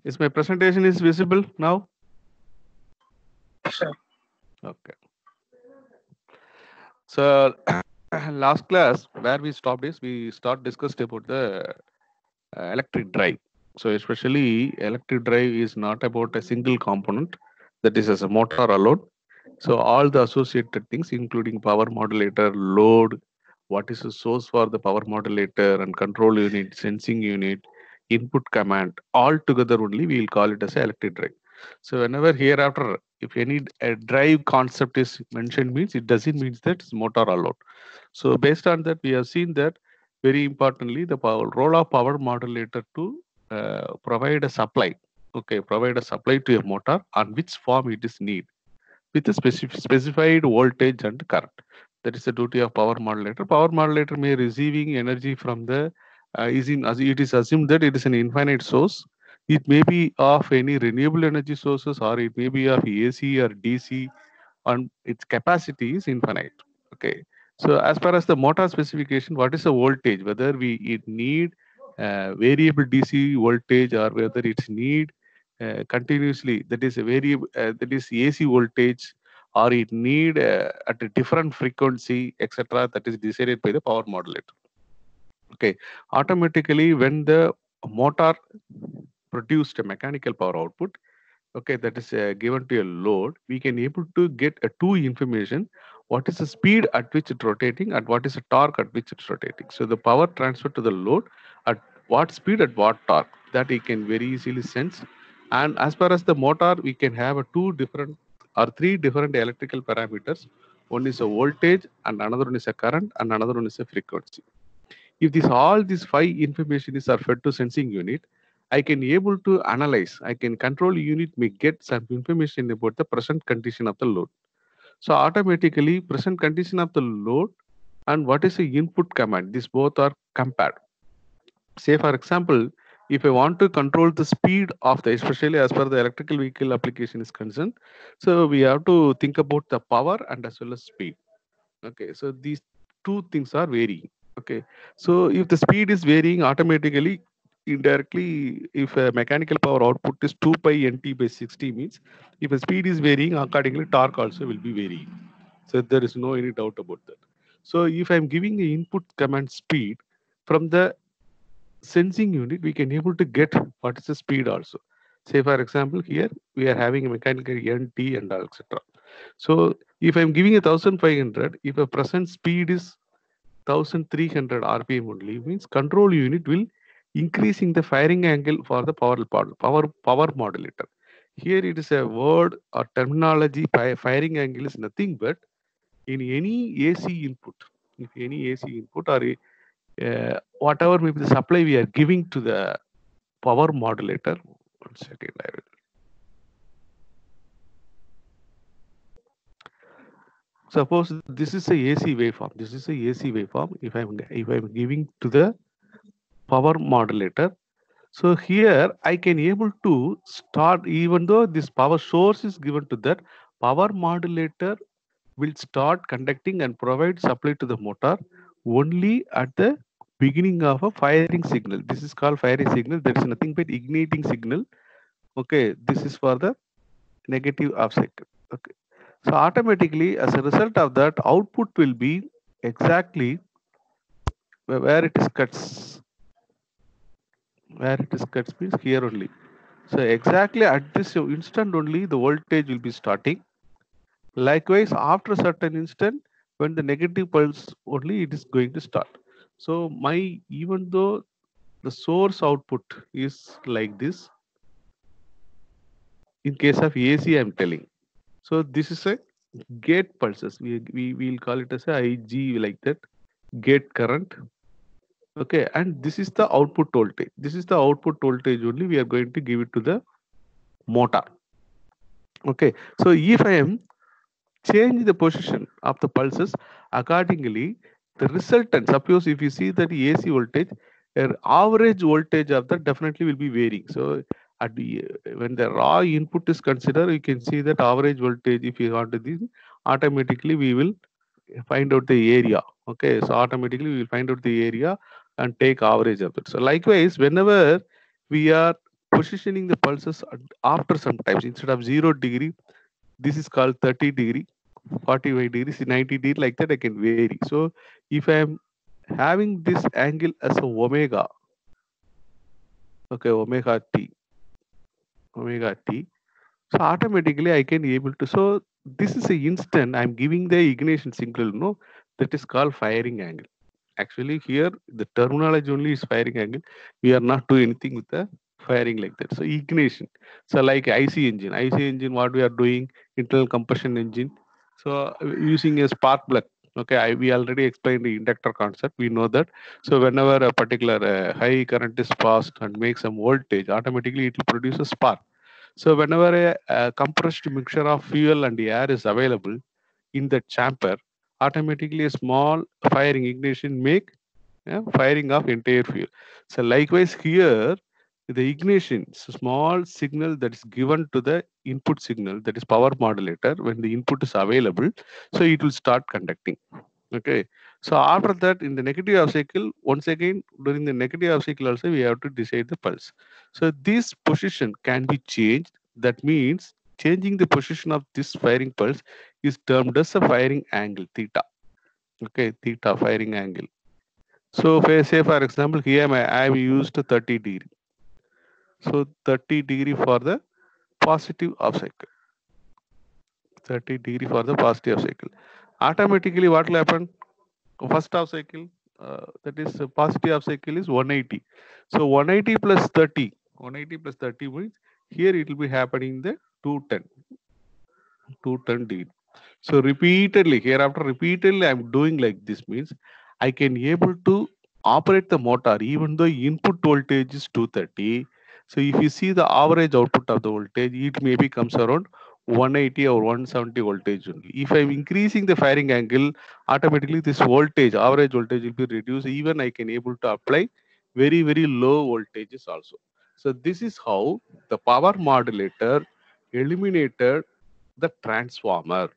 Is my presentation is visible now? Sure. Okay. So last class where we stopped is we start discussed about the electric drive. So especially electric drive is not about a single component that is as a motor alone. So all the associated things, including power modulator, load, what is the source for the power modulator and control unit, sensing unit, input command, all together only we will call it as a electric drive. So whenever hereafter, if any drive concept is mentioned means it doesn't mean that it's motor alone. So based on that, we have seen that very importantly, the role of power modulator to provide a supply. Okay, provide a supply to a motor on which form it is need with a specified voltage and current. That is the duty of power modulator. Power modulator may receiving energy from the as it is assumed that it is an infinite source. It may be of any renewable energy sources or it may be of AC or DC, and its capacity is infinite. Okay. So as far as the motor specification, what is the voltage? Whether we it need variable DC voltage or whether it's need continuously, that is a variable that is AC voltage, or it need at a different frequency, etc. That is decided by the power modulator. Okay. Automatically, when the motor produced a mechanical power output, okay, that is given to a load, we can able to get a two information: what is the speed at which it's rotating and what is the torque at which it's rotating. So the power transfer to the load at what speed, at what torque, that we can very easily sense. And as far as the motor, we can have a two different or three different electrical parameters. One is a voltage and another one is a current and another one is a frequency. If this all these five information is are fed to sensing unit, I can able to analyze. I can control unit may get some information about the present condition of the load. So automatically present condition of the load and what is the input command. These both are compared. Say for example, if I want to control the speed of the, especially as per the electrical vehicle application is concerned, so we have to think about the power and as well as speed. Okay, so these two things are varying. Okay, so if the speed is varying automatically, indirectly, if a mechanical power output is 2 pi nt by 60 means, if a speed is varying, accordingly torque also will be varying. So there is no any doubt about that. So if I'm giving a input command speed from the sensing unit, we can able to get what is the speed also. Say for example, here we are having a mechanical nt and all, etc. So if I'm giving 1500, if a present speed is 1300 rpm only, means control unit will increasing the firing angle for the power modulator. Here it is a word or terminology. Firing angle is nothing but in any AC input. If any AC input or whatever maybe the supply we are giving to the power modulator. One second, I will. Suppose this is a AC waveform. This is a AC waveform. If I'm giving to the power modulator, so here I can able to start, even though this power source is given to that, power modulator will start conducting and provide supply to the motor only at the beginning of a firing signal. This is called firing signal. There is nothing but igniting signal. Okay, this is for the negative of cycle. Okay. So automatically, as a result of that, output will be exactly where it is cuts. Where it is cuts means here only. So exactly at this instant only, the voltage will be starting. Likewise, after a certain instant, when the negative pulse only, it is going to start. So my, even though the source output is like this, in case of AC, I'm telling. So this is a gate pulses. We will call it as a IG, like that, gate current. Okay, and this is the output voltage. This is the output voltage only we are going to give it to the motor. Okay, so if I am change the position of the pulses accordingly, the resultant, suppose if you see that AC voltage, average voltage of that definitely will be varying. So at the when the raw input is considered, you can see that average voltage, if you want to this, automatically we will find out the area. Okay, so automatically we will find out the area and take average of it. So likewise, whenever we are positioning the pulses after some times. Instead of 0 degree, this is called 30 degree, 45 degrees, 90 degree, like that I can vary. So if I am having this angle as a omega, okay, omega t, so automatically I can able to, so this is a instant I'm giving the ignition signal, no, that is called firing angle. Actually here the terminology only is firing angle. We are not doing anything with the firing like that. So ignition. So like IC engine, what we are doing, internal combustion engine. So using a spark plug. Okay, we already explained the inductor concept. We know that. So whenever a particular high current is passed and makes some voltage, automatically it will produce a spark. So whenever a compressed mixture of fuel and air is available in the chamber, automatically a small firing ignition make firing of entire fuel. So likewise here, the ignition is a small signal that is given to the input signal, that is power modulator. When the input is available, so it will start conducting. Okay. So after that, in the negative half cycle, once again during the negative half cycle also we have to decide the pulse. So this position can be changed. That means changing the position of this firing pulse is termed as a firing angle theta. Okay, theta firing angle. So if I say for example here I have used 30 degree. So 30 degree for the positive half cycle. 30 degree for the positive half cycle. Automatically what will happen? First half cycle, that is positive half cycle is 180. So 180 plus 30. 180 plus 30 means here it will be happening the 210. 210 degree. So repeatedly, hereafter repeatedly I'm doing like this means I can able to operate the motor even though input voltage is 230. So if you see the average output of the voltage, it maybe comes around 180 or 170 voltage only. If I'm increasing the firing angle, automatically this voltage, average voltage will be reduced. Even I can able to apply very, very low voltages also. So this is how the power modulator eliminated the transformer.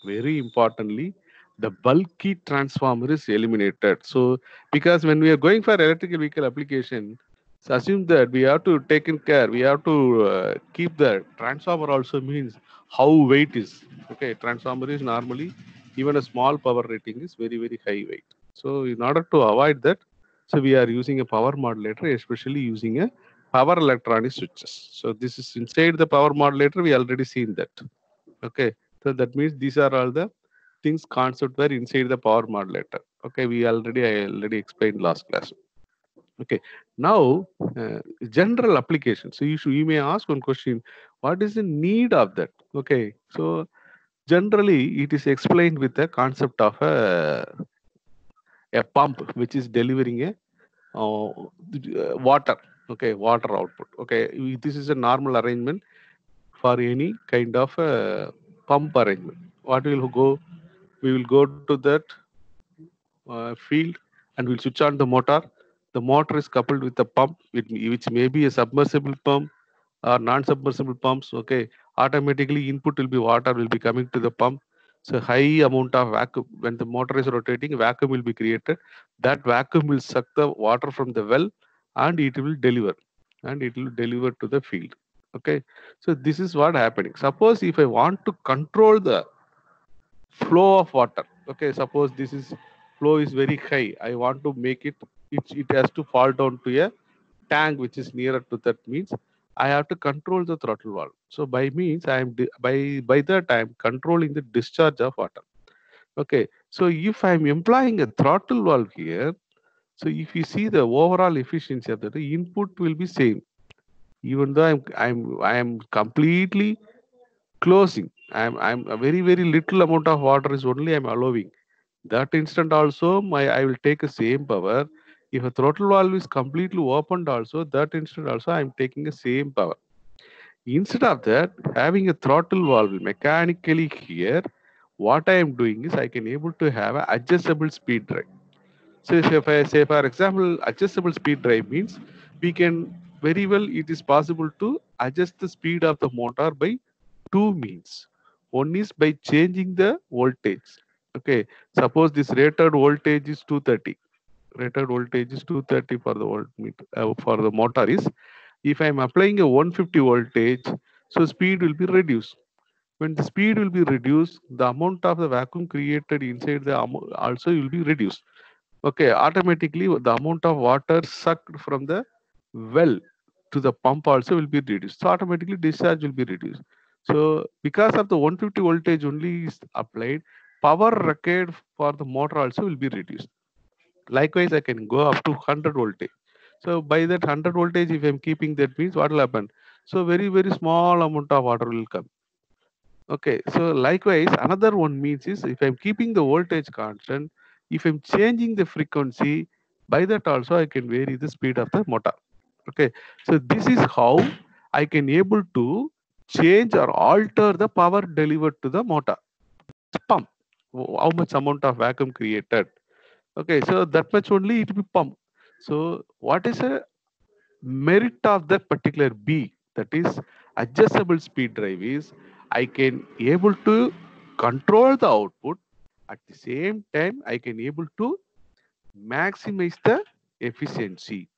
Very importantly, the bulky transformer is eliminated. So because when we are going for electrical vehicle application, so assume that we have to take in care, we have to keep the transformer also means how weight is. Okay, transformer is normally even a small power rating is very, very high weight. So in order to avoid that, so we are using a power modulator, especially using a power electronic switches. So this is inside the power modulator, we already seen that. Okay, so that means these are all the things concept were inside the power modulator. Okay, I already explained last class. Okay, now general application. So you may ask one question: what is the need of that? Okay, so generally it is explained with the concept of a pump which is delivering a water. Okay, water output. Okay, this is a normal arrangement for any kind of pump arrangement. What will go? We will go to that field and we'll switch on the motor. The motor is coupled with the pump, which may be a submersible pump or non-submersible pumps. Okay, automatically input will be water will be coming to the pump. So high amount of vacuum when the motor is rotating, vacuum will be created. That vacuum will suck the water from the well and it will deliver to the field. Okay, so this is what happening. Suppose if I want to control the flow of water, okay, suppose this is flow is very high, I want to make it has to fall down to a tank which is nearer to that means I have to control the throttle valve. So by means I am by that I am controlling the discharge of water. Okay, so if I am employing a throttle valve here, so if you see the overall efficiency of the input will be same, even though I am completely closing. I'm a very, very little amount of water is only I'm allowing. That instant also I will take the same power. If a throttle valve is completely opened also, that instant also I'm taking the same power. Instead of that, having a throttle valve mechanically here, what I am doing is I can able to have a adjustable speed drive. So if I say for example, adjustable speed drive means we can very well it is possible to adjust the speed of the motor by two means. One is by changing the voltage. Okay, suppose this rated voltage is 230. Rated voltage is 230 for the voltmeter for the motor is. If I'm applying a 150 voltage, so speed will be reduced. When the speed will be reduced, the amount of the vacuum created inside the also will be reduced. Okay, automatically the amount of water sucked from the well to the pump also will be reduced. So automatically discharge will be reduced. So because of the 150 voltage only is applied, power required for the motor also will be reduced. Likewise, I can go up to 100 voltage. So by that 100 voltage, if I'm keeping that means what will happen? So very small amount of water will come. Okay, so likewise, another one means is if I'm keeping the voltage constant, if I'm changing the frequency, by that also I can vary the speed of the motor. Okay, so this is how I can able to change or alter the power delivered to the motor pump. How much amount of vacuum created. Okay, so that much only it will be pump. So what is a merit of that particular B, that is adjustable speed drive, is I can able to control the output, at the same time I can able to maximize the efficiency.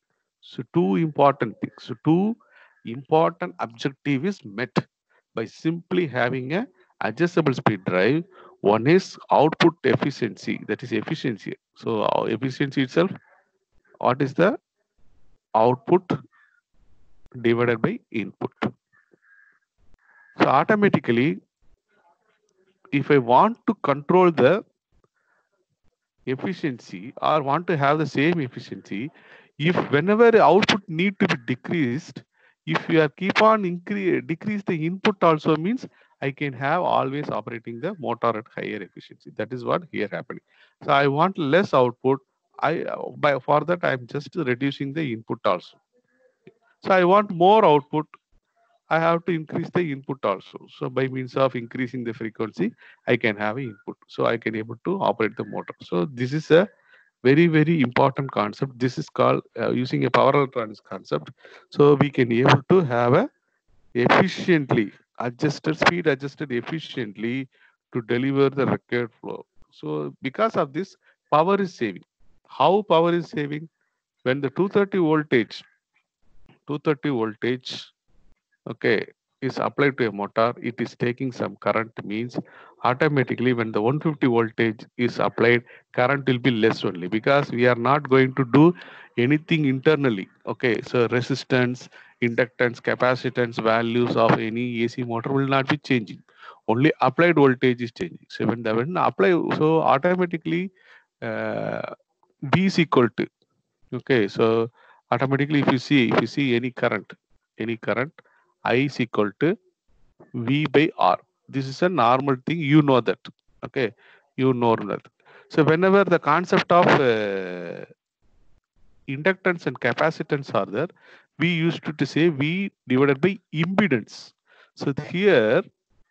So two important things. So two important objective is met by simply having a adjustable speed drive. One is output efficiency, that is efficiency. So efficiency itself, what is the output divided by input. So automatically, if I want to control the efficiency or want to have the same efficiency, if whenever the output need to be decreased, if you are keep on decrease the input also means I can have always operating the motor at higher efficiency. That is what here happening. So I want less output. I by for that I'm just reducing the input also. So I want more output. I have to increase the input also. So by means of increasing the frequency, I can have an input. So I can able to operate the motor. So this is a very important concept. This is called using a power electronics concept. So we can able to have a efficiently adjusted speed adjusted efficiently to deliver the required flow. So because of this, power is saving. How power is saving? When the 230 voltage okay is applied to a motor, it is taking some current, means automatically when the 150 voltage is applied, current will be less only, because we are not going to do anything internally. Okay, so resistance, inductance, capacitance values of any AC motor will not be changing, only applied voltage is changing. So when apply, so automatically uh, B is equal to, okay, so automatically if you see any current, I is equal to V by R. This is a normal thing. You know that. Okay. You know that. So whenever the concept of inductance and capacitance are there, we used to say V divided by impedance. So here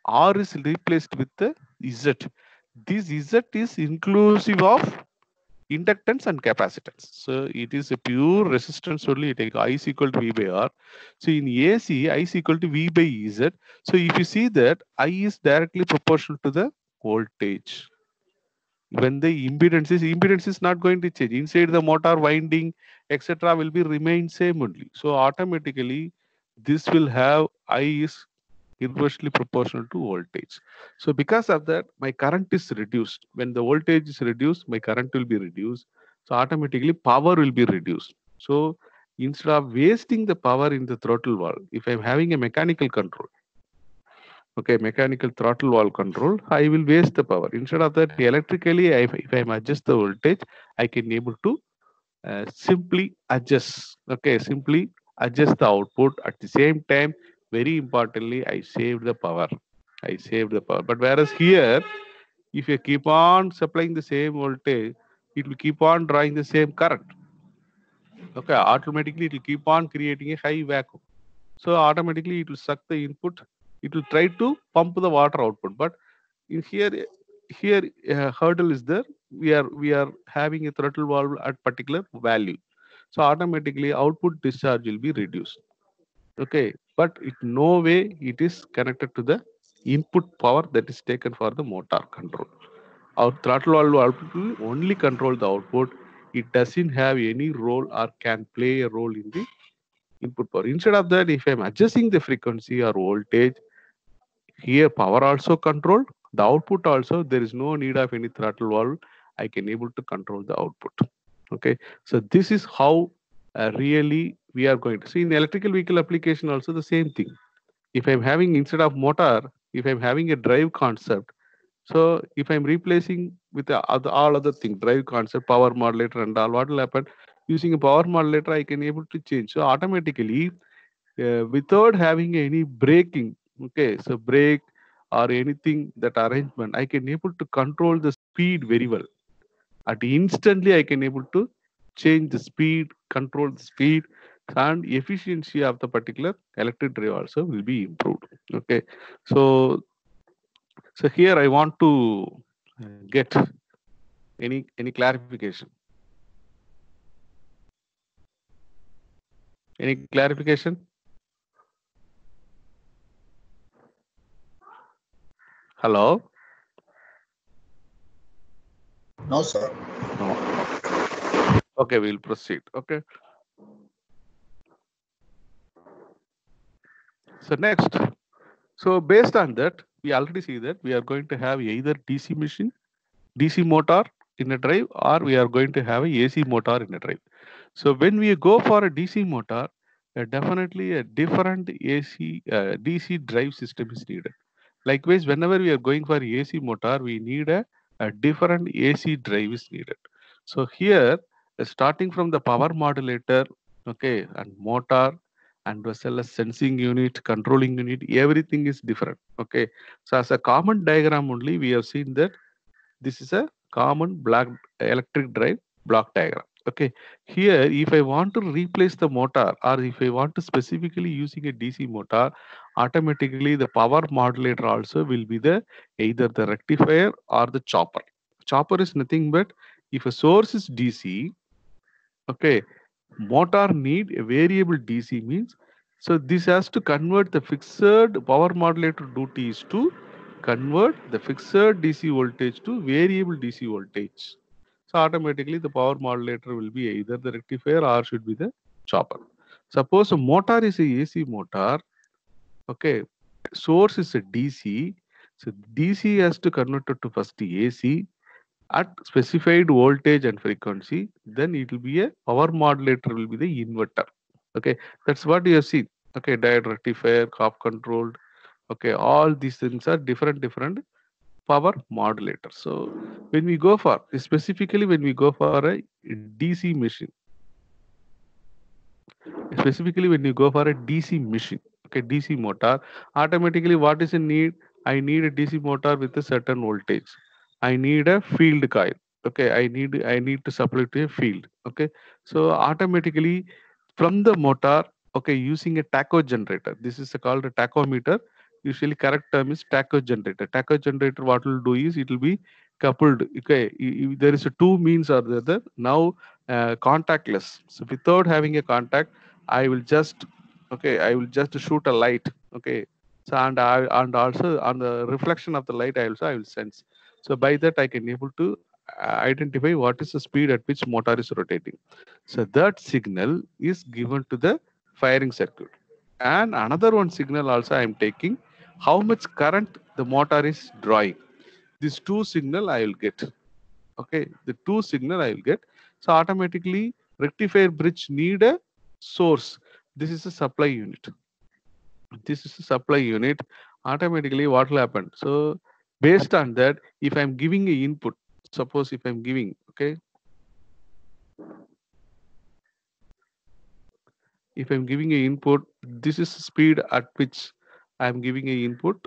R is replaced with the Z. This Z is inclusive of inductance and capacitance. So it is a pure resistance only. Take I is equal to V by R. So in AC, I is equal to V by Z. So if you see that I is directly proportional to the voltage. When the impedance is not going to change. Inside the motor winding, etc. will be remain same only. So automatically this will have I is inversely proportional to voltage. So because of that, my current is reduced. When the voltage is reduced, my current will be reduced. So automatically power will be reduced. So instead of wasting the power in the throttle valve, if I'm having a mechanical control, okay, mechanical throttle valve control, I will waste the power. Instead of that, electrically, if I adjust the voltage, I can able to simply adjust. Okay, simply adjust the output. At the same time, very importantly, I saved the power. I saved the power. But whereas here, if you keep on supplying the same voltage, it will keep on drawing the same current. Okay, automatically it will keep on creating a high vacuum. So automatically it will suck the input. It will try to pump the water output. But in here hurdle is there. We are having a throttle valve at particular value. So automatically output discharge will be reduced. Okay, but it no way it is connected to the input power that is taken for the motor control. Our throttle valve output will only control the output. It doesn't have any role or can play a role in the input power. Instead of that, if I'm adjusting the frequency or voltage, here power also controlled, the output also, there is no need of any throttle valve. I can able to control the output. Okay, so this is how really we are going to see in electrical vehicle application also the same thing. If I'm having instead of motor, if I'm having a drive concept, so if I'm replacing with all other things, drive concept, power modulator and all, what will happen? Using a power modulator, I can able to change. So automatically, without having any braking, okay, so brake or anything that arrangement, I can able to control the speed very well. At instantly, I can able to change the speed, control the speed, and efficiency of the particular electric drive also will be improved. Okay, so here I want to get any clarification. Any clarification? Hello? No, sir. No. Okay, we'll proceed. Okay. So next, so based on that, we already see that we are going to have either DC machine, DC motor in a drive, or we are going to have a AC motor in a drive. So when we go for a DC motor, definitely a different DC drive system is needed. Likewise, whenever we are going for AC motor, we need a different AC drive is needed. So here, starting from the power modulator, okay, and motor, and as well as sensing unit, controlling unit, everything is different. Okay, so as a common diagram only, we have seen that this is a common black electric drive block diagram. Okay, here if I want to replace the motor, or if I want to specifically using a DC motor, automatically the power modulator also will be the either the rectifier or the chopper. Chopper is nothing but if a source is DC, okay, motor need a variable DC means, so this has to convert the fixed power modulator duty is to convert the fixed DC voltage to variable DC voltage. So automatically the power modulator will be either the rectifier or should be the chopper. Suppose a motor is a AC motor, okay, source is a DC, so DC has to convert it to first AC at specified voltage and frequency, then it will be a power modulator will be the inverter. Okay, that's what you have seen. Okay, diode rectifier, half controlled. Okay, all these things are different power modulators. So when we go for specifically when we go for a DC machine, specifically when you go for a DC machine, okay, DC motor, automatically what is a need? I need a DC motor with a certain voltage. I need a field coil. Okay, I need to supply to a field. Okay, so automatically from the motor, okay, using a tacho generator. This is called a tachometer. Usually correct term is tacho generator. Tacho generator, what will do is it will be coupled. Okay, there is a two means or the other. Now contactless. So without having a contact, I will just shoot a light. Okay, so and also on the reflection of the light, I will sense. So by that I can able to identify what is the speed at which motor is rotating. So that signal is given to the firing circuit. And another one signal also I am taking how much current the motor is drawing. These two signal I will get. Okay, the two signal I will get. So automatically rectifier bridge need a source. This is a supply unit. This is a supply unit. Automatically what will happen? So based on that, if I'm giving a input, suppose if I'm giving, okay, if I'm giving a input, this is speed at which I'm giving a input,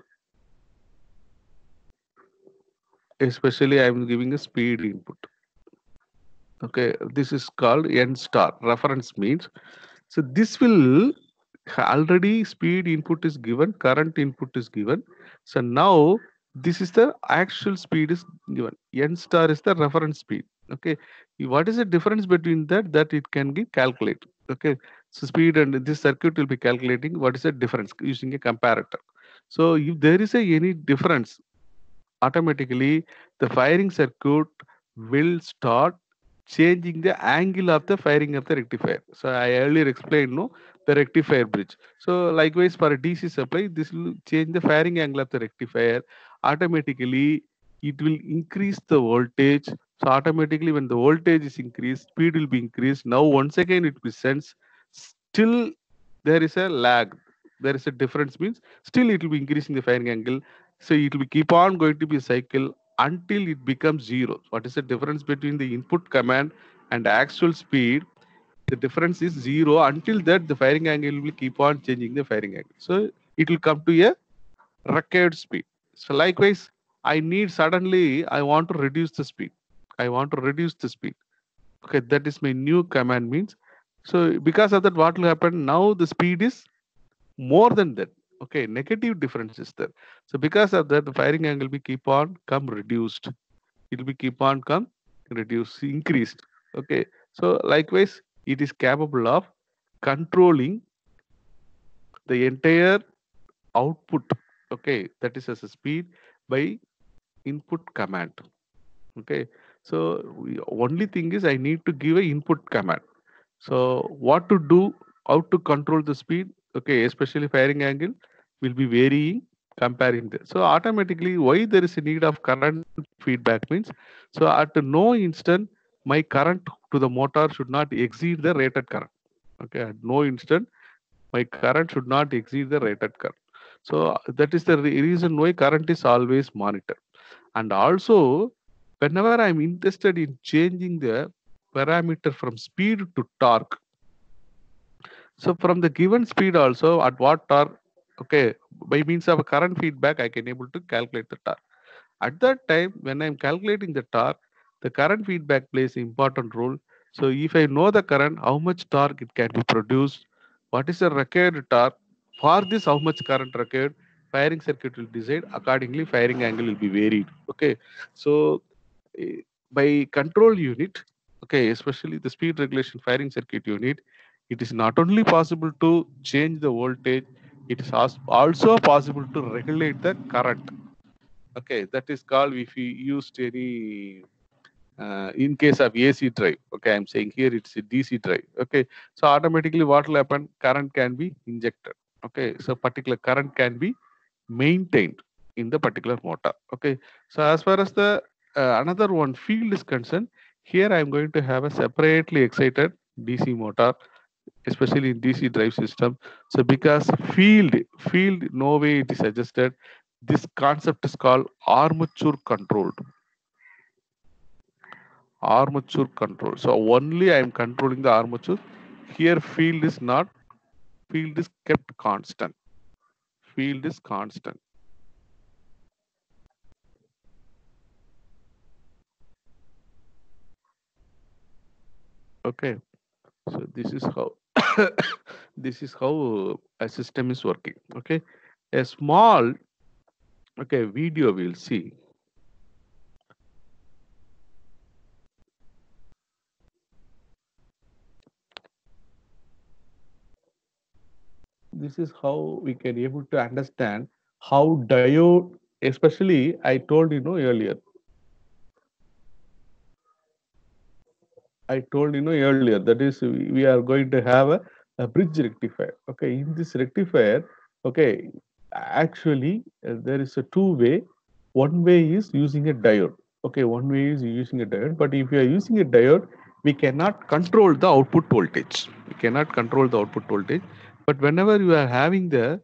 especially I'm giving a speed input. Okay, this is called N star. Reference means, so this will already speed input is given, current input is given. So now this is the actual speed is given. N star is the reference speed. Okay, what is the difference between that? That it can be calculated. Okay, so speed and this circuit will be calculating what is the difference using a comparator. So if there is any difference, automatically the firing circuit will start changing the angle of the firing of the rectifier. So I earlier explained, no, the rectifier bridge. So likewise for a DC supply, this will change the firing angle of the rectifier. Automatically, it will increase the voltage. So automatically, when the voltage is increased, speed will be increased. Now once again, it will sense. Still, there is a lag. There is a difference. Means still it will be increasing the firing angle. So it will keep on going to be a cycle until it becomes zero. What is the difference between the input command and actual speed? The difference is zero. Until that, the firing angle will keep on changing the firing angle. So it will come to a record speed. So likewise, I need suddenly, I want to reduce the speed. I want to reduce the speed. Okay, that is my new command means. So because of that, what will happen? Now the speed is more than that. Okay, negative difference is there. So because of that, the firing angle will keep on come reduced. It will be keep on come reduced, increased. Okay, so likewise, it is capable of controlling the entire output. Okay, that is as a speed by input command. Okay, so only thing is I need to give a input command. So what to do, how to control the speed, okay, especially firing angle will be varying comparing this. So automatically, why there is a need of current feedback means, so at no instant, my current to the motor should not exceed the rated current. Okay, at no instant, my current should not exceed the rated current. So that is the reason why current is always monitored. And also, whenever I'm interested in changing the parameter from speed to torque, so from the given speed also at what torque, okay, by means of a current feedback, I can able to calculate the torque. At that time, when I'm calculating the torque, the current feedback plays an important role. So if I know the current, how much torque it can be produced, what is the required torque, for this how much current required, firing circuit will decide accordingly, firing angle will be varied. Okay, so eh, by control unit, okay, especially the speed regulation firing circuit unit, it is not only possible to change the voltage, it is also possible to regulate the current. Okay, that is called if you used any in case of AC drive. Okay, I'm saying here it's a DC drive. Okay, so automatically what will happen? Current can be injected. Okay, so particular current can be maintained in the particular motor. Okay, so as far as the another one field is concerned, here I'm going to have a separately excited DC motor, especially in DC drive system. So because field no way it is adjusted, this concept is called armature controlled. Armature control. So only I am controlling the armature. Here field is not, field is kept constant. Field is constant. Okay. So this is how this is how a system is working. Okay. A small video we'll see. This is how we can able to understand how diode, especially I told earlier. I told earlier that is we are going to have a bridge rectifier. Okay, in this rectifier, okay, actually there is a two-way. One way is using a diode. Okay, one way is using a diode. But if you are using a diode, we cannot control the output voltage. We cannot control the output voltage. But whenever you are having the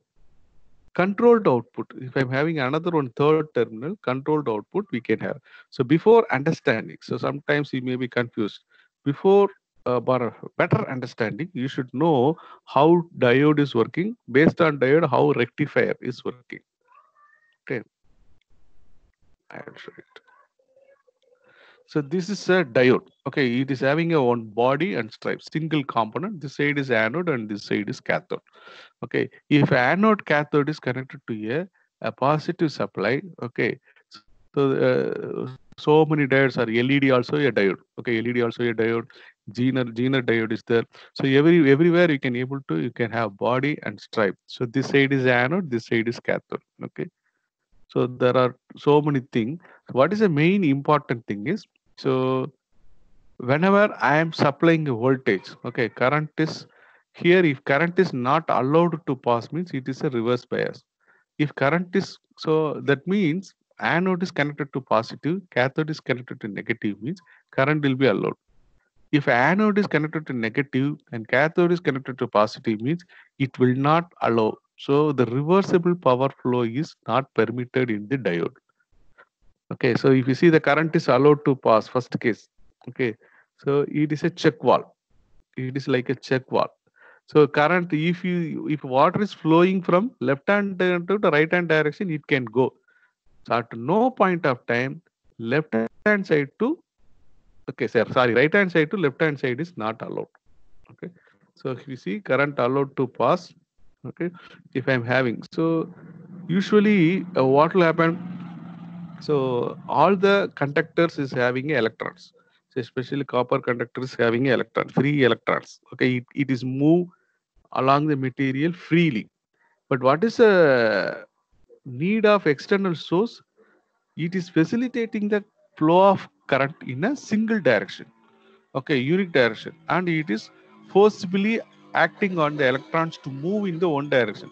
controlled output, if I'm having another one third terminal controlled output, we can have. So before understanding, so sometimes you may be confused. Before for a better understanding, you should know how diode is working. Based on diode, how rectifier is working. Okay, I'll show it. So this is a diode. Okay, it is having a one body and stripe, single component. This side is anode and this side is cathode. Okay, if anode cathode is connected to a positive supply, okay, so so many diodes are LED also a diode. Okay, LED also a diode. Zener diode is there. So everywhere you can able to you can have body and stripe. So this side is anode, this side is cathode. Okay, so there are so many things. What is the main important thing is, so whenever I am supplying a voltage, okay, current is here if current is not allowed to pass means it is a reverse bias. If current is, so that means anode is connected to positive, cathode is connected to negative means current will be allowed. If anode is connected to negative and cathode is connected to positive means it will not allow. So the reversible power flow is not permitted in the diode. Okay, so if you see the current is allowed to pass, first case. Okay, so it is a check valve. It is like a check valve. So current, if water is flowing from left hand to the right hand direction, it can go. So at no point of time, left hand side to, okay, sir, sorry, right hand side to left hand side is not allowed. Okay, so if you see current allowed to pass, okay, if I'm having, so usually what will happen, so all the conductors is having electrons. So especially copper conductor is having electron, free electrons. Okay, it is move along the material freely. But what is the need of external source? It is facilitating the flow of current in a single direction. Okay, unique direction, and it is forcibly acting on the electrons to move in the one direction.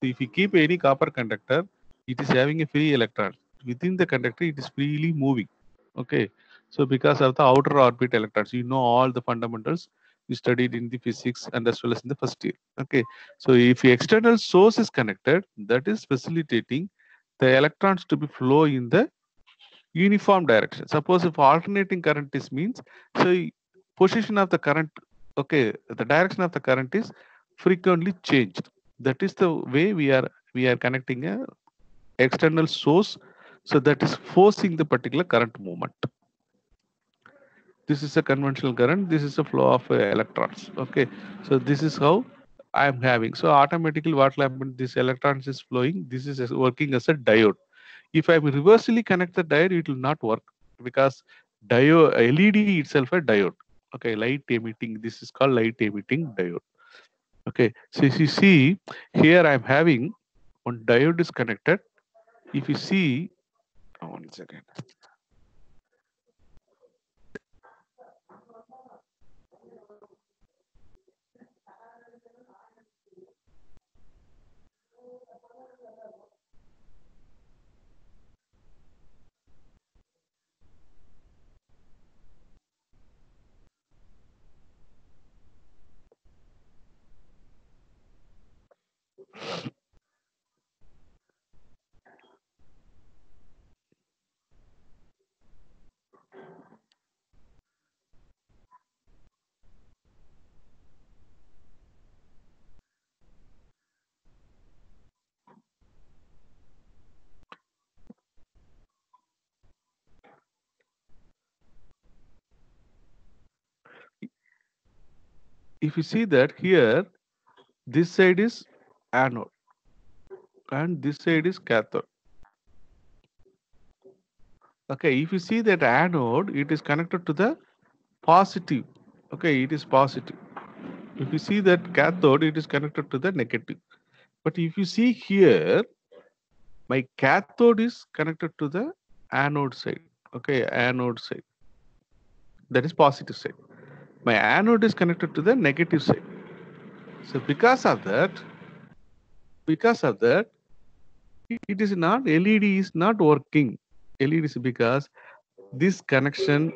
So if you keep any copper conductor, it is having a free electron within the conductor, it is freely moving. Okay, so because of the outer orbit electrons, you know all the fundamentals you studied in the physics and as well as in the first year. Okay, so if the external source is connected, that is facilitating the electrons to be flow in the uniform direction. Suppose if alternating current is means, so position of the current, okay, the direction of the current is frequently changed. That is the way we are connecting a external source, so that is forcing the particular current movement. This is a conventional current, this is a flow of electrons. Okay, so this is how I am having. So automatically what will happen, this electrons is flowing, this is working as a diode. If I reversely connect the diode, it will not work, because diode LED itself a diode. Okay, light emitting, this is called light emitting diode. Okay, so if you see here, I'm having one diode is connected. If you see, one second. If you see that here, this side is anode and this side is cathode. Okay, if you see that anode, it is connected to the positive. Okay, it is positive. If you see that cathode, it is connected to the negative. But if you see here, my cathode is connected to the anode side. Okay, anode side. That is positive side. My anode is connected to the negative side. So because of that, it is not, LED is not working. LED is because this connection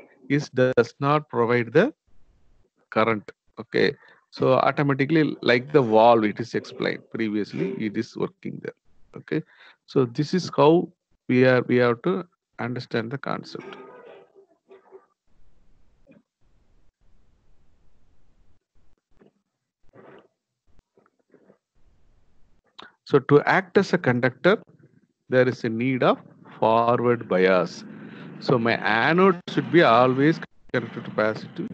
does not provide the current. Okay, so automatically, like the valve, it is explained previously, it is working there. Okay, so this is how we have to understand the concept. So to act as a conductor, there is a need of forward bias. So my anode should be always connected to positive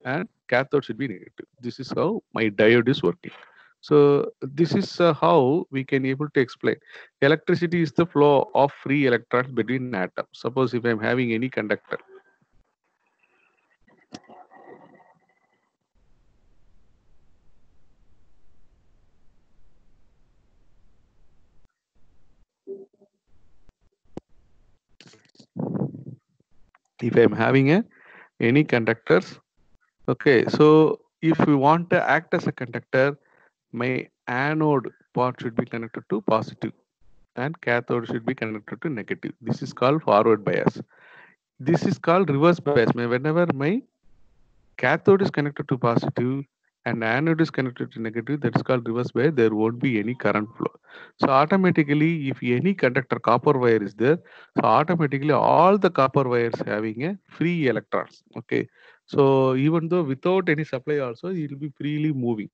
and cathode should be negative. This is how my diode is working. So this is how we can able to explain. Electricity is the flow of free electrons between atoms. Suppose if I'm having any conductor. If I'm having any conductors, okay, so if we want to act as a conductor, my anode part should be connected to positive and cathode should be connected to negative. This is called forward bias. This is called reverse bias. Whenever my cathode is connected to positive and anode is connected to negative, that is called reverse bias. There won't be any current flow. So automatically, if any conductor copper wire is there, so automatically all the copper wires having a free electrons. Okay. So even though without any supply also, it will be freely moving.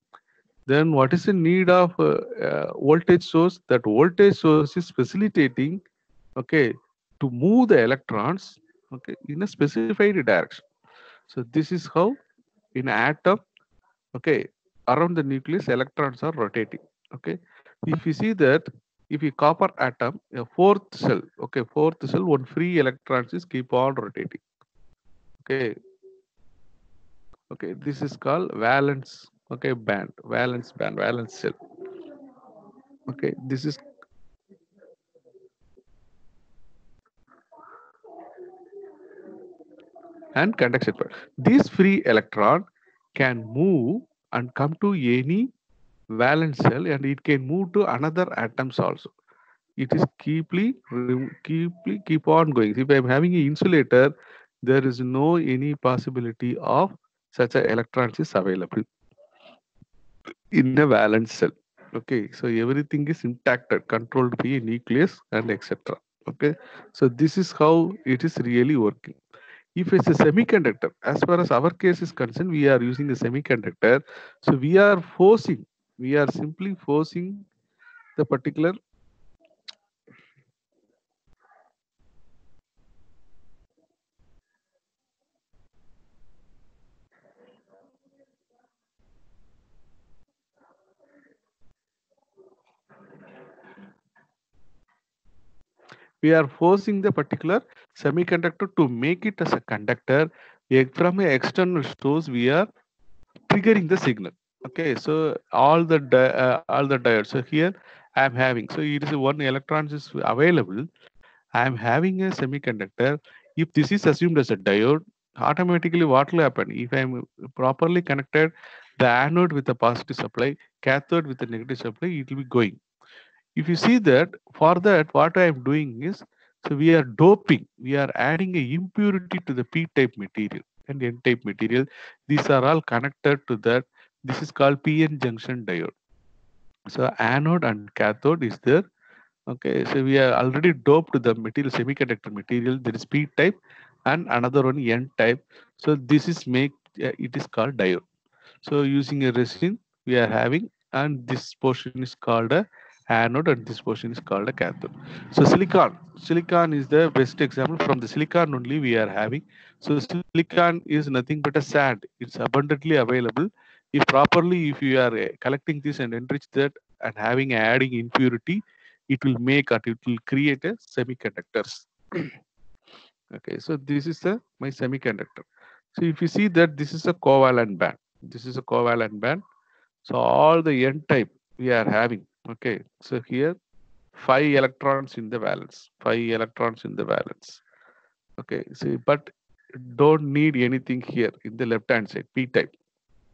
Then what is the need of voltage source? That voltage source is facilitating, okay, to move the electrons, okay, in a specified direction. So this is how in atom, okay, around the nucleus electrons are rotating. Okay, if you see that, if you copper atom, a fourth cell, okay, fourth cell, one free electrons is keep on rotating. Okay, okay, this is called valence, okay, band, valence cell. Okay, this is and conduction part. This free electron can move and come to any valence cell, and it can move to another atoms also. It is keep on going. If I am having an insulator, there is no any possibility of such a electrons is available in a valence cell. Okay, so everything is intact, controlled by a nucleus and etc. Okay, so this is how it is really working. If it's a semiconductor, as far as our case is concerned, we are using a semiconductor. So we are simply forcing the particular we are forcing the particular semiconductor to make it as a conductor. From a external source, we are triggering the signal. Okay, so all the diodes. So here I am having, so it is one electrons is available. I am having a semiconductor. If this is assumed as a diode, automatically what will happen? If I am properly connected the anode with the positive supply, cathode with the negative supply, it will be going. If you see that, for that, what I am doing is, so we are doping, we are adding a impurity to the P-type material and N-type material. These are all connected to that. This is called PN junction diode. So anode and cathode is there. Okay, so we are already doped the material, semiconductor material. There is P-type and another one N-type. So this is it is called diode. So using a resin, we are having, and this portion is called a anode, and this portion is called a cathode. So silicon is the best example. From the silicon only we are having. So silicon is nothing but a sand. It's abundantly available. If properly, if you are collecting this and enrich that and having adding impurity, it will make or it will create a semiconductors. Okay, so this is my semiconductor. So if you see that this is a covalent band. This is a covalent band. So all the N type we are having. Okay, so here 5 electrons in the valence. 5 electrons in the valence. Okay, see, but don't need anything here in the left hand side, P type.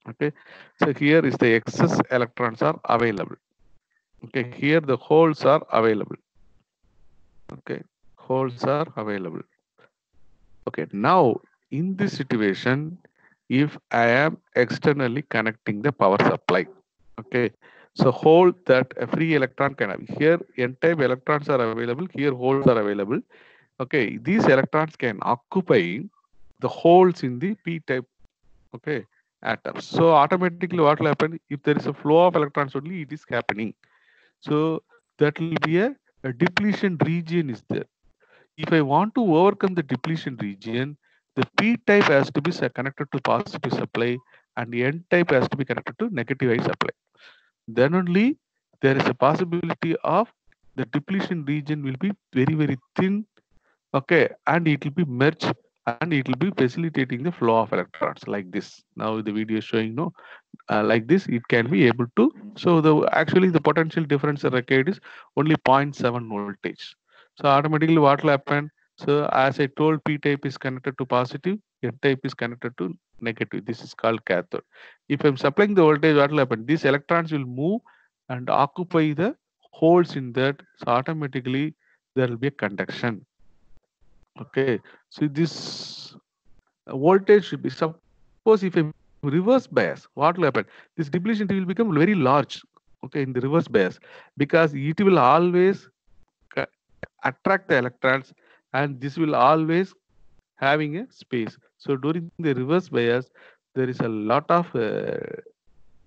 Okay, so here is the excess electrons are available. Okay, here the holes are available. Okay, holes are available. Okay, now in this situation, if I am externally connecting the power supply, okay, so hold that a free electron can have. Here n-type electrons are available, here holes are available. Okay, these electrons can occupy the holes in the p-type, okay, atoms. So automatically what will happen? If there is a flow of electrons only, it is happening. So that will be a depletion region is there. If I want to overcome the depletion region, the P-type has to be connected to positive supply and the N-type has to be connected to negative I supply. Then only there is a possibility of the depletion region will be very, very thin, okay, and it will be merged and it will be facilitating the flow of electrons like this. Now the video is showing, no, like this, it can be able to. So actually the potential difference required is only 0.7 voltage. So automatically what will happen? So as I told, P type is connected to positive, N type is connected to negative. This is called cathode. If I'm supplying the voltage, what will happen? These electrons will move and occupy the holes in that. So automatically there will be a conduction. Okay. So this voltage should be, suppose if I reverse bias, what will happen? This depletion will become very large. Okay, in the reverse bias, because it will always attract the electrons, and this will always having a space. So during the reverse bias, there is a lot of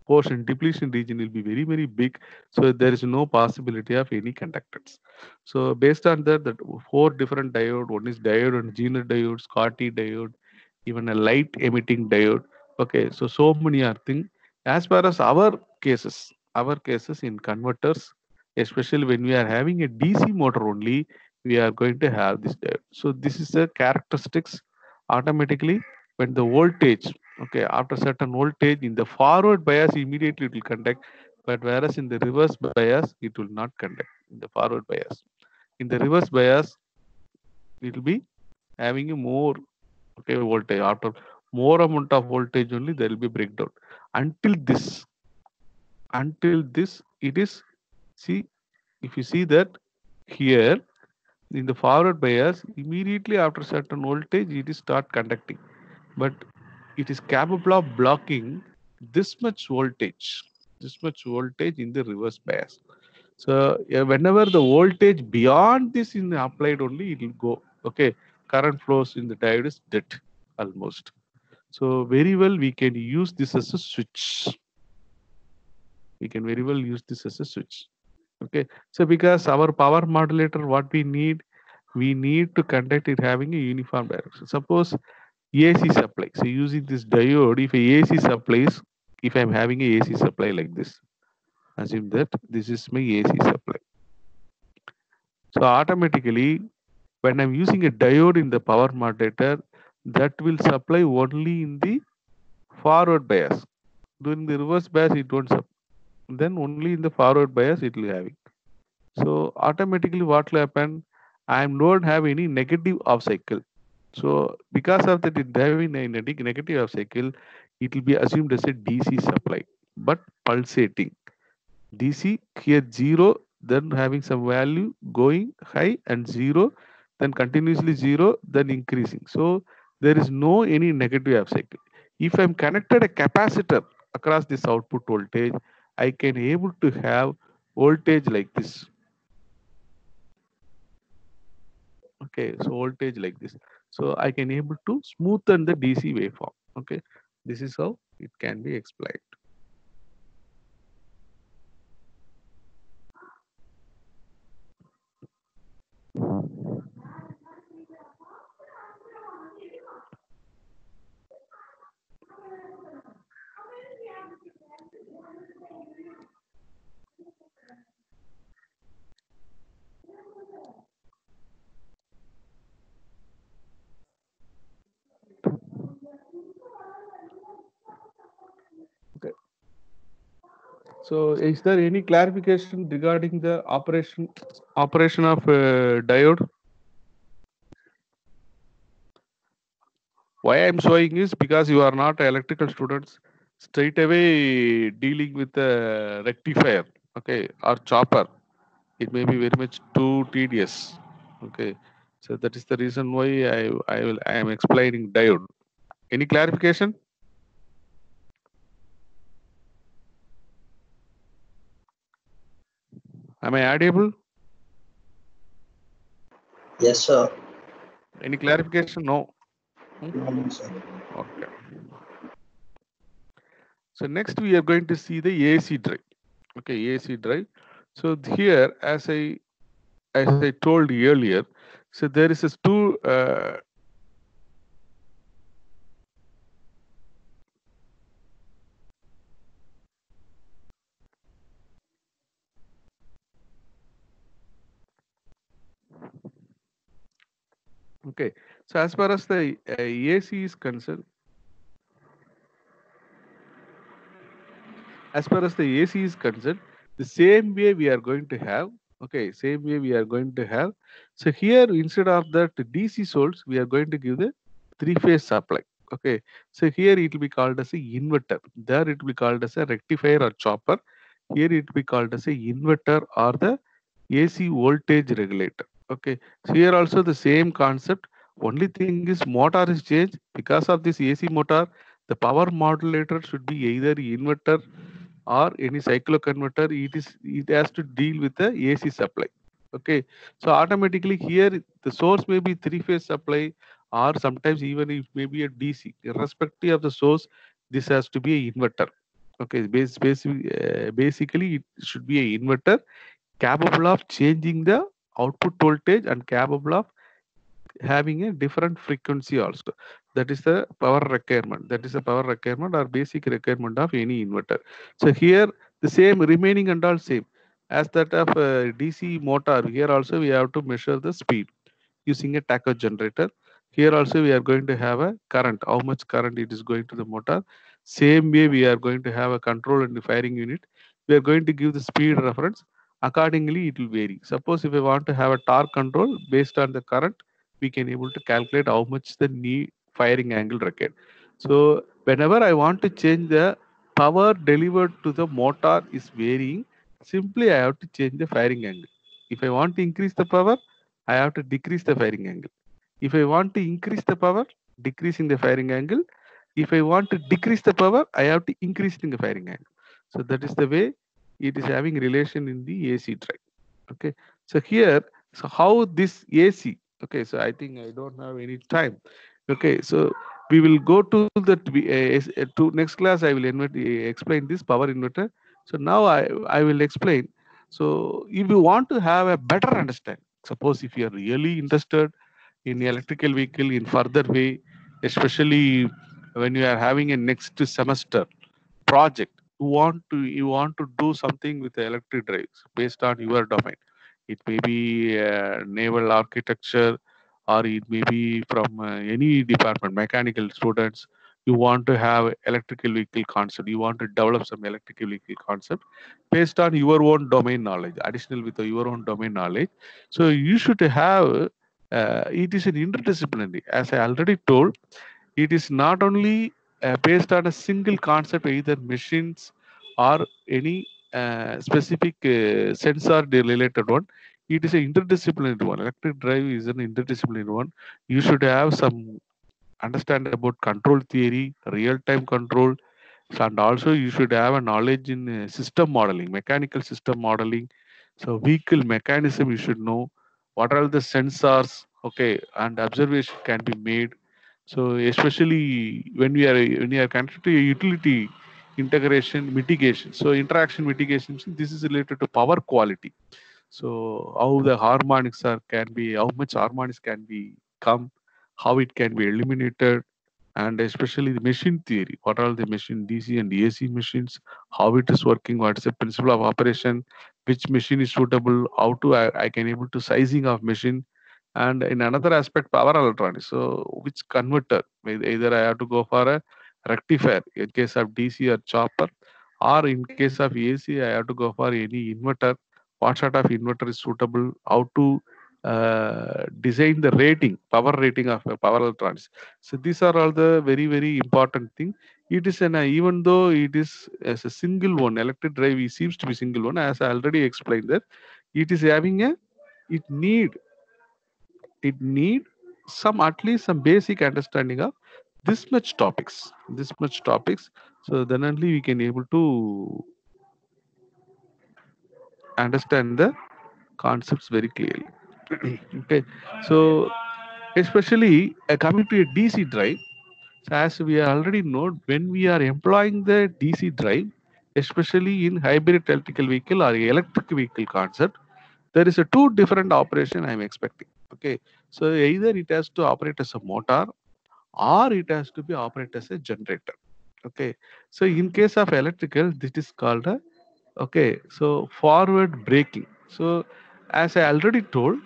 portion depletion region will be very big. So there is no possibility of any conductance. So based on that, that four different diode, one is diode and Zener diode, Schottky diode, even a light emitting diode. Okay, so many are things. As far as our cases in converters, especially when we are having a DC motor only, we are going to have this diode. So this is the characteristics. Automatically when the voltage, okay, after certain voltage in the forward bias, immediately it will conduct, but whereas in the reverse bias it will not conduct. In the forward bias, in the reverse bias it will be having a more, okay, voltage. After more amount of voltage only there will be breakdown. Until this it is, see, if you see that here in the forward bias, immediately after certain voltage it is start conducting, but it is capable of blocking this much voltage in the reverse bias. So whenever the voltage beyond this is applied only, it will go. Okay, current flows in the diode is dead almost. So very well we can use this as a switch. We can very well use this as a switch. Okay, so because our power modulator, what we need to conduct it having a uniform direction. Suppose AC supply. So using this diode, if a AC supplies, if I'm having a AC supply like this, assume that this is my AC supply. So automatically, when I'm using a diode in the power modulator, that will supply only in the forward bias. During the reverse bias, it won't supply. Then only in the forward bias it will having. So automatically, what will happen? I don't have any negative off cycle. So because of that, it having a negative off cycle, it will be assumed as a DC supply, but pulsating. DC here 0, then having some value going high and 0, then continuously 0, then increasing. So there is no any negative half cycle. If I'm connected a capacitor across this output voltage, I can able to have voltage like this. Okay, so voltage like this. So I can able to smoothen the DC waveform. Okay, this is how it can be explained. Okay. So, is there any clarification regarding the operation of diode? Why I'm showing is because you are not electrical students. Straight away dealing with a rectifier, okay, or chopper, it may be very much too tedious. Okay, so that is the reason why I am explaining diode. Any clarification? Am I audible? Yes, sir. Any clarification? No. No, sir. Okay. So next we are going to see the AC drive. Okay, AC drive. So here, as I told earlier, so there is a two. Okay, so as far as the AC is concerned, the same way we are going to have. Okay, same way we are going to have. So here, instead of that DC source, we are going to give the three-phase supply. Okay, so here it will be called as a inverter. There it will be called as a rectifier or chopper. Here it will be called as a inverter or the AC voltage regulator. Okay, so here also the same concept. Only thing is motor is changed because of this AC motor. The power modulator should be either inverter or any cyclo converter. It has to deal with the AC supply. Okay, so automatically here the source may be three-phase supply, or sometimes even it may be a DC. Irrespective of the source, this has to be a inverter. Okay, basically it should be a inverter capable of changing the output voltage and capable of having a different frequency also. That is the power requirement. That is the power requirement or basic requirement of any inverter. So here the same remaining and all same as that of DC motor. Here also we have to measure the speed using a tacho generator. Here also we are going to have a current, how much current it is going to the motor. Same way we are going to have a control and the firing unit. We are going to give the speed reference. Accordingly, it will vary. Suppose if I want to have a torque control based on the current, we can able to calculate how much the knee firing angle required. So whenever I want to change the power delivered to the motor is varying, simply I have to change the firing angle. If I want to increase the power, I have to decrease the firing angle. If I want to increase the power, decreasing the firing angle. If I want to decrease the power, I have to increase in the firing angle. So that is the way it is having relation in the AC drive. Okay. So here, so how this AC, okay, so I think I don't have any time. Okay, so we will go to the to next class. I will explain this power inverter. So now I will explain. So if you want to have a better understanding, suppose if you are really interested in electrical vehicle in further way, especially when you are having a next semester project, you want to do something with the electric drives based on your domain. It may be naval architecture, or it may be from any department, mechanical students. You want to have electrical vehicle concept. You want to develop some electrical vehicle concept based on your own domain knowledge, additional with your own domain knowledge. So you should have. It is an interdisciplinary, as I already told. It is not only based on a single concept, either machines or any specific sensor related one. It is an interdisciplinary one. Electric drive is an interdisciplinary one. You should have some understand about control theory, real time control, and also you should have a knowledge in system modeling, mechanical system modeling. So vehicle mechanism you should know. What are the sensors? Okay, and observation can be made. So especially when we are connected to a utility integration mitigation. So interaction mitigation, this is related to power quality. So how the harmonics are can be, how much harmonics can be come, how it can be eliminated, and especially the machine theory. What are the machine DC and AC machines? How it is working? What is the principle of operation? Which machine is suitable? How to I can able to sizing of machine. And in another aspect, power electronics. So which converter? Either I have to go for a rectifier in case of DC or chopper, or in case of AC, I have to go for any inverter. What sort of inverter is suitable? How to design the rating, power rating of power electronics. So these are all the very very important thing. It is an even though it is as a single one, electric drive it seems to be single one. As I already explained that it is having a it need it need some at least some basic understanding of this much topics. So then only we can able to understand the concepts very clearly. Okay, so especially coming to a DC drive. So as we already know, when we are employing the DC drive, especially in hybrid electrical vehicle or electric vehicle concept, there is a two different operation I'm expecting. Okay, so either it has to operate as a motor or it has to be operate as a generator. Okay, so in case of electrical, this is called a okay. So forward braking. So as I already told,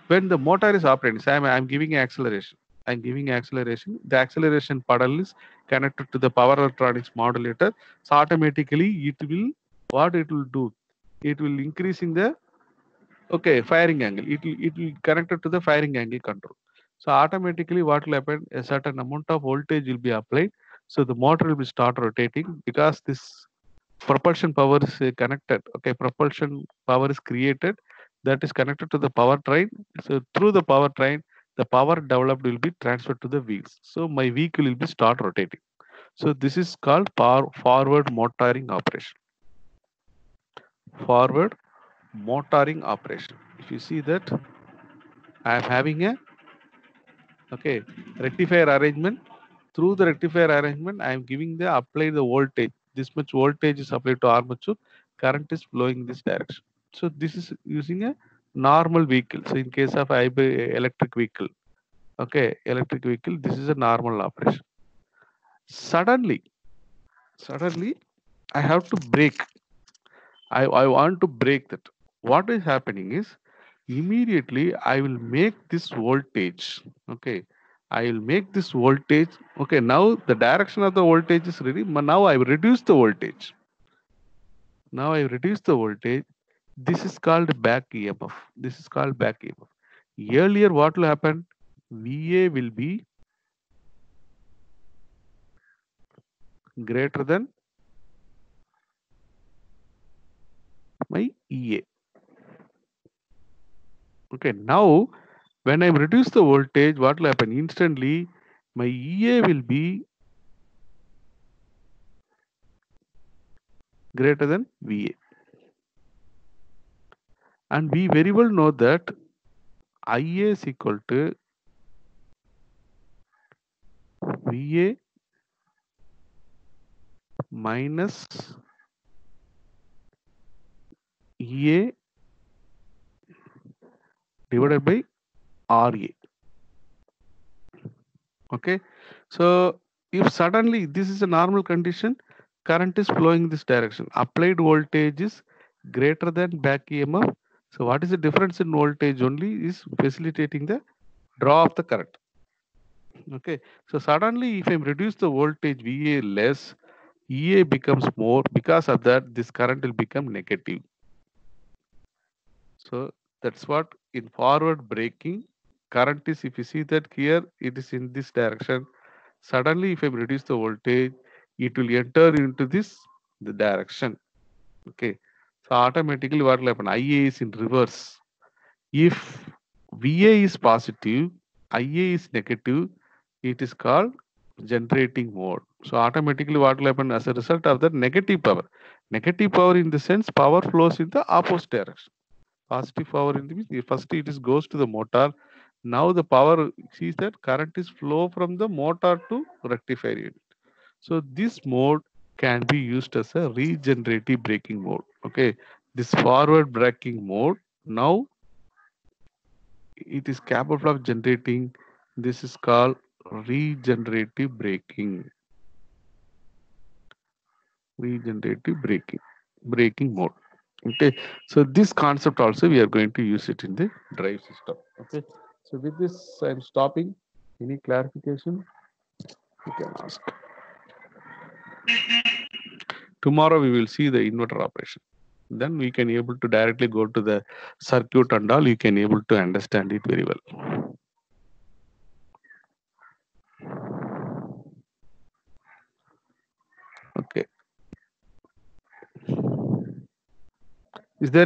when the motor is operating, so I'm giving acceleration. I'm giving acceleration. The acceleration pedal is connected to the power electronics modulator. So automatically it will what it will do? It will increasing the okay firing angle. It will connected to the firing angle control. So automatically what will happen? A certain amount of voltage will be applied. So the motor will start rotating because this propulsion power is connected. Okay, propulsion power is created that is connected to the power train. So through the power train, the power developed will be transferred to the wheels. So my vehicle will be start rotating. So this is called forward motoring operation. Forward motoring operation. If you see that, I am having a rectifier arrangement. Through the rectifier arrangement, I am giving the apply the voltage. This much voltage is applied to armature. Current is flowing this direction. So this is using a normal vehicle. So in case of electric vehicle, electric vehicle, this is a normal operation. Suddenly, I have to brake. I want to break that. What is happening is immediately I will make this voltage. I will make this voltage. Now the direction of the voltage is ready. Now I will reduce the voltage. Now I reduce the voltage. This is called back EMF. This is called back EMF. Earlier, what will happen? VA will be greater than my EA. Now when I reduce the voltage, what will happen? Instantly, my EA will be greater than VA. And we very well know that IA is equal to VA minus EA divided by RA. Okay. So if suddenly this is a normal condition, current is flowing this direction. Applied voltage is greater than back EMF. So what is the difference in voltage only is facilitating the draw of the current. Okay. So suddenly if I reduce the voltage VA less, EA becomes more. Because of that, this current will become negative. So that's what in forward braking current is. If you see that here, it is in this direction. Suddenly, if I reduce the voltage, it will enter into the direction. Okay. So automatically what will happen? IA is in reverse. If VA is positive, IA is negative, it is called generating mode. So automatically what will happen as a result of the negative power? Negative power in the sense power flows in the opposite direction. Positive power in the means first it is goes to the motor. Now the power sees that current is flow from the motor to rectifier unit. So this mode can be used as a regenerative braking mode. Okay, this forward braking mode now it is capable of generating. This is called regenerative braking. Regenerative braking mode. Okay, so this concept also we are going to use it in the drive system. Okay, so with this I'm stopping. Any clarification you can ask. Tomorrow we will see the inverter operation. Then we can able to directly go to the circuit and all. You can able to understand it very well. Okay, is there